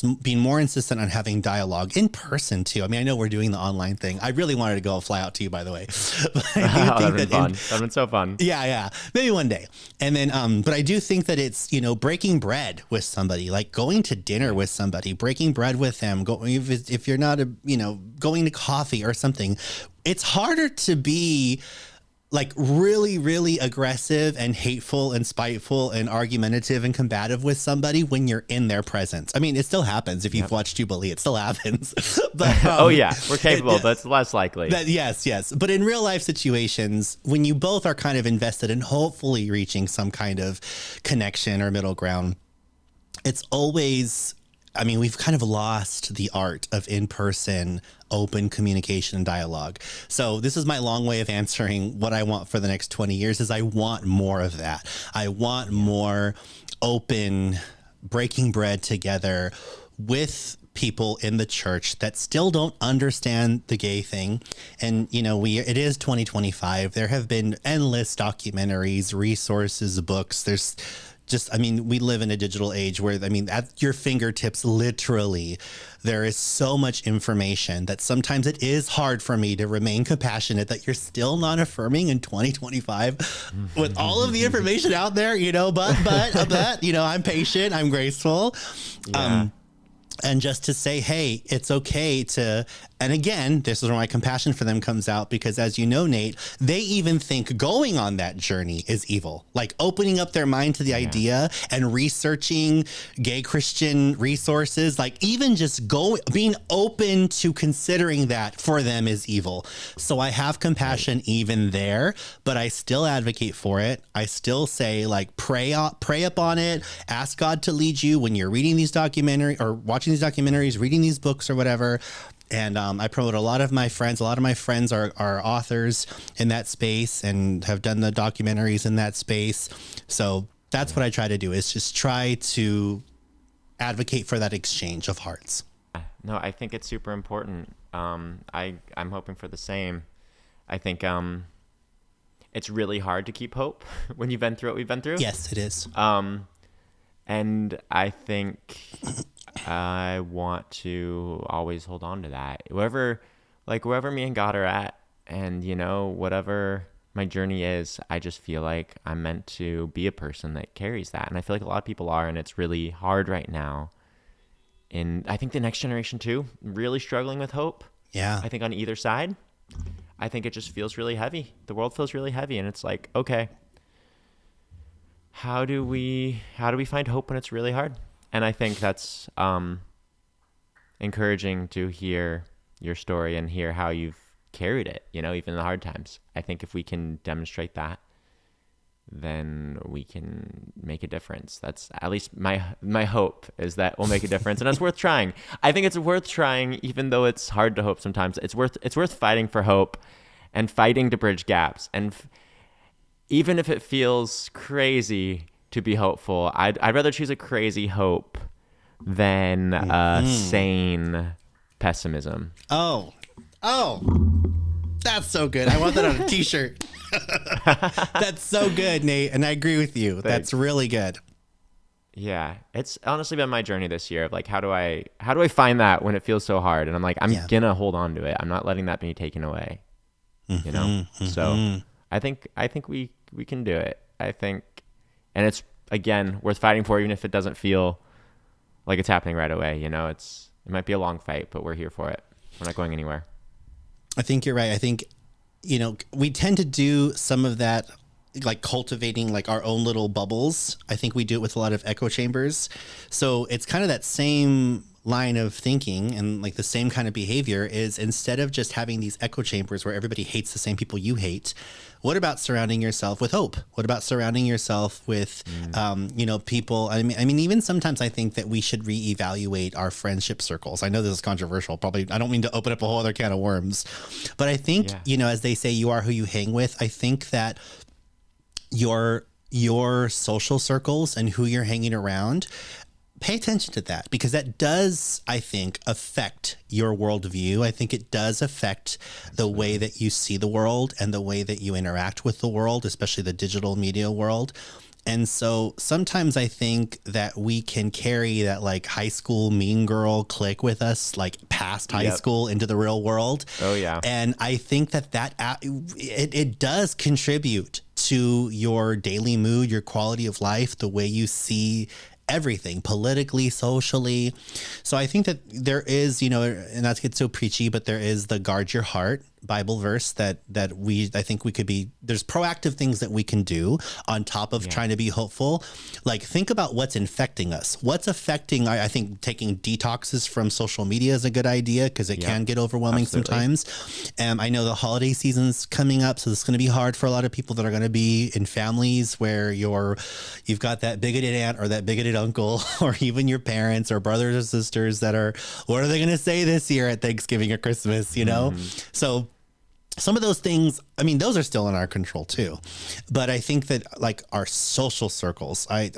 being more insistent on having dialogue in person too. I mean, I know we're doing the online thing. I really wanted to go fly out to you, by the way. That'd been fun. That'd been so fun. Yeah. Maybe one day. And then, but I do think that it's, breaking bread with somebody, like going to dinner with somebody, breaking bread with them, if you're not, going to coffee or something. It's harder to be like really, really aggressive and hateful and spiteful and argumentative and combative with somebody when you're in their presence. I mean, it still happens. If you've watched Jubilee, it still happens. But oh yeah, we're capable, but it's less likely. Yes. But in real life situations, when you both are kind of invested in hopefully reaching some kind of connection or middle ground, it's always, I mean, we've kind of lost the art of in-person open communication and dialogue. So this is my long way of answering what I want for the next 20 years is I want more of that. I want more open breaking bread together with people in the church that still don't understand the gay thing. And, it is 2025. There have been endless documentaries, resources, books. There's we live in a digital age where, at your fingertips, literally, there is so much information that sometimes it is hard for me to remain compassionate that you're still not affirming in 2025 with all of the information out there, but I'm patient, I'm graceful. Yeah. And just to say, hey, it's okay to, and again, this is where my compassion for them comes out, because as you know, Nate, they even think going on that journey is evil. Like opening up their mind to the idea and researching gay Christian resources, like even just being open to considering that for them is evil. So I have compassion even there, but I still advocate for it. I still say, like, pray up on it. Ask God to lead you when you're reading these documentaries or watching these documentaries, reading these books or whatever. And I promote a lot of my friends. A lot of my friends are authors in that space and have done the documentaries in that space. So that's what I try to do, is just try to advocate for that exchange of hearts. No, I think it's super important. I'm hoping for the same. I think it's really hard to keep hope when you've been through what we've been through. Yes, it is. And I think I want to always hold on to that. Wherever me and God are at, and whatever my journey is, I just feel like I'm meant to be a person that carries that. And I feel like a lot of people are, and it's really hard right now. And I think the next generation too, really struggling with hope. Yeah. I think on either side, I think it just feels really heavy. The world feels really heavy, and it's like, okay, how do we find hope when it's really hard? And I think that's encouraging to hear your story and hear how you've carried it, you know, even in the hard times. I think if we can demonstrate that, then we can make a difference. That's at least my hope, is that we'll make a difference, and it's worth trying. I think it's worth trying, even though it's hard to hope sometimes. It's worth fighting for hope and fighting to bridge gaps. And even if it feels crazy to be hopeful, I'd rather choose a crazy hope than sane pessimism. Oh, that's so good. I want that on a t-shirt. That's so good, Nate. And I agree with you. Thanks. That's really good. Yeah. It's honestly been my journey this year of like, how do I find that when it feels so hard? And I'm like, I'm gonna hold on to it. I'm not letting that be taken away. You know? So I think we can do it. I think, and it's, again, worth fighting for, even if it doesn't feel like it's happening right away. You know, it might be a long fight, but we're here for it. We're not going anywhere. I think you're right. I think, you know, we tend to do some of that, like cultivating like our own little bubbles. I think we do it with a lot of echo chambers. So it's kind of that same line of thinking, and like the same kind of behavior is, instead of just having these echo chambers where everybody hates the same people you hate, what about surrounding yourself with hope? What about surrounding yourself with, you know, people? I mean, even sometimes I think that we should reevaluate our friendship circles. I know this is controversial. Probably, I don't mean to open up a whole other can of worms, but I think, you know, as they say, you are who you hang with. I think that your social circles and who you're hanging around, pay attention to that, because that does, I think, affect your worldview. I think it does affect the way that you see the world and the way that you interact with the world, especially the digital media world. And so sometimes I think that we can carry that like high school mean girl clique with us, like past high school into the real world. Oh yeah. And I think that it does contribute to your daily mood, your quality of life, the way you see everything politically, socially. So I think that there is, you know, and not to get so preachy, but there is the guard your heart Bible verse that I think we could be, there's proactive things that we can do on top of trying to be hopeful. Like, think about what's infecting us. What's affecting, I think taking detoxes from social media is a good idea, because it can get overwhelming sometimes. I know the holiday season's coming up, so this is going to be hard for a lot of people that are going to be in families where you've got that bigoted aunt or that bigoted uncle, or even your parents or brothers or sisters that are, what are they going to say this year at Thanksgiving or Christmas, you know? So some of those things, I mean, those are still in our control too. But I think that like our social circles, I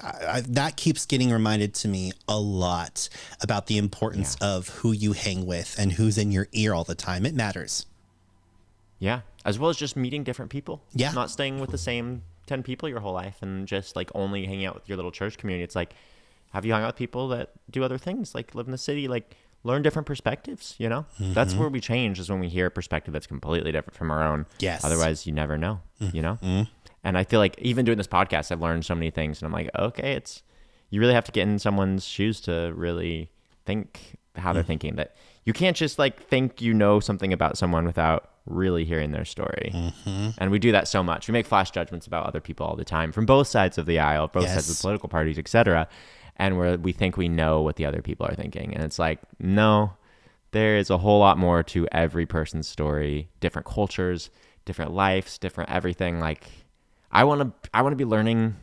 that keeps getting reminded to me a lot about the importance of who you hang with and who's in your ear all the time. It matters. Yeah. As well as just meeting different people. Yeah. Not staying with the same 10 people your whole life and just like only hanging out with your little church community. It's like, have you hung out with people that do other things, like live in the city, like learn different perspectives, you know? That's where we change, is when we hear a perspective that's completely different from our own. Yes. Otherwise, you never know, you know? And I feel like even doing this podcast, I've learned so many things. And I'm like, okay, you really have to get in someone's shoes to really think how they're thinking. That you can't just like think you know something about someone without really hearing their story. And we do that so much. We make flash judgments about other people all the time, from both sides of the aisle, both sides of the political parties, etc. And where we think we know what the other people are thinking. And it's like, no, there is a whole lot more to every person's story, different cultures, different lives, different everything. Like, I want to be learning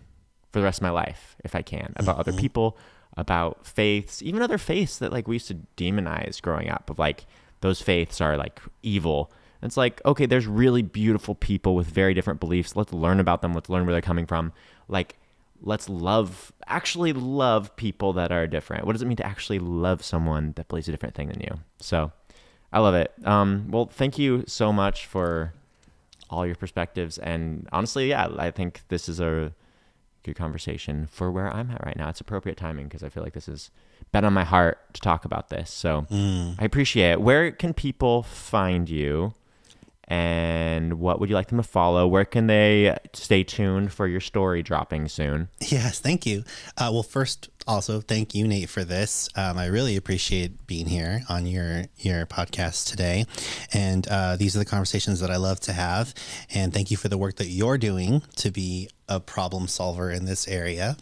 for the rest of my life, if I can, about other people, about faiths, even other faiths that like we used to demonize growing up, of like, those faiths are like evil. And it's like, okay, there's really beautiful people with very different beliefs. Let's learn about them. Let's learn where they're coming from. Like, let's actually love people that are different. What does it mean to actually love someone that believes a different thing than you? So I love it. Well, thank you so much for all your perspectives. And honestly, I think this is a good conversation for where I'm at right now. It's appropriate timing, because I feel like this has been on my heart to talk about this. So I appreciate it. Where can people find you? And what would you like them to follow? Where can they stay tuned for your story dropping soon? Yes, thank you. Well, first, also, thank you, Nate, for this. I really appreciate being here on your podcast today. And these are the conversations that I love to have. And thank you for the work that you're doing to be a problem solver in this area.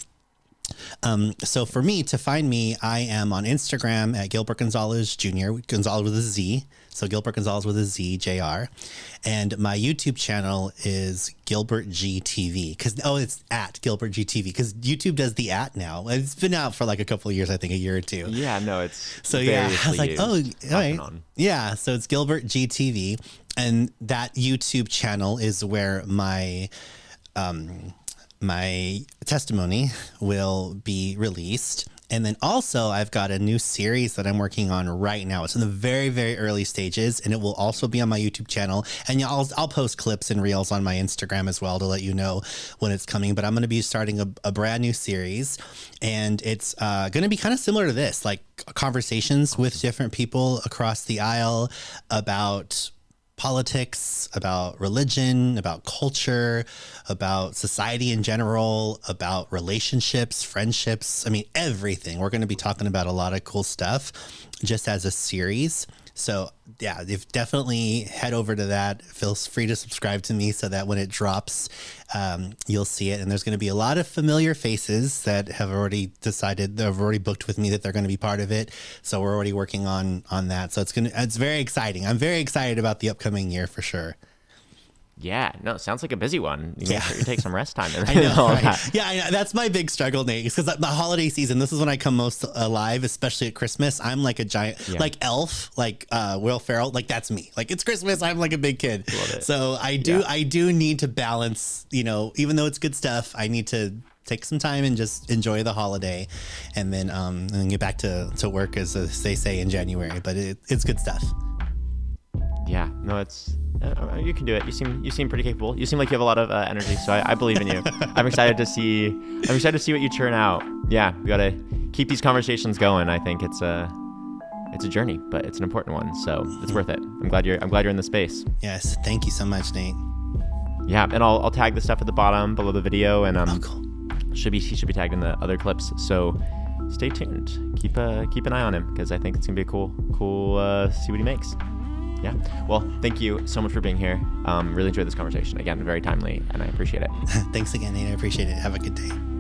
So for me, to find me, I am on Instagram at Gilbert Gonzalez Jr., Gonzalez with a Z. So Gilbert Gonzalez with a Z, JR. And my YouTube channel is Gilbert GTV. It's at Gilbert GTV because YouTube does the at now. It's been out for like a couple of years, I think a year or two. Yeah, no, it's so yeah. I was like, all right. Yeah, so it's Gilbert GTV, and that YouTube channel is where my testimony will be released. And then also I've got a new series that I'm working on right now. It's in the very, very early stages, and it will also be on my YouTube channel. And I'll post clips and reels on my Instagram as well to let you know when it's coming. But I'm going to be starting a brand new series, and it's going to be kind of similar to this, like conversations with different people across the aisle about politics, about religion, about culture, about society in general, about relationships, friendships. I mean, everything. We're going to be talking about a lot of cool stuff just as a series. So yeah, you've definitely head over to that. Feel free to subscribe to me so that when it drops, you'll see it. And there's going to be a lot of familiar faces that have already decided, they've already booked with me that they're going to be part of it. So we're already working on that. So it's very exciting. I'm very excited about the upcoming year for sure. Yeah, no, it sounds like a busy one. You make sure you take some rest time. I know, right? Yeah, I know. That's my big struggle, Nate. Because the holiday season, this is when I come most alive, especially at Christmas. I'm like a giant, like Elf, like Will Ferrell. Like that's me. Like it's Christmas, I'm like a big kid. So I do need to balance. Even though it's good stuff, I need to take some time and just enjoy the holiday, and then get back to work as they say in January. But it's good stuff. Yeah, no, you can do it. You seem pretty capable. You seem like you have a lot of energy, so I believe in you. I'm excited to see what you churn out. Yeah, we gotta keep these conversations going. I think it's a journey, but it's an important one, so it's worth it. I'm glad you're in the space. Yes, thank you so much, Nate. Yeah, and I'll tag the stuff at the bottom below the video, and cool. he should be tagged in the other clips. So stay tuned. Keep an eye on him because I think it's gonna be a cool see what he makes. Yeah. Well, thank you so much for being here. Really enjoyed this conversation. Again, very timely, and I appreciate it. Thanks again, Nate. I appreciate it. Have a good day.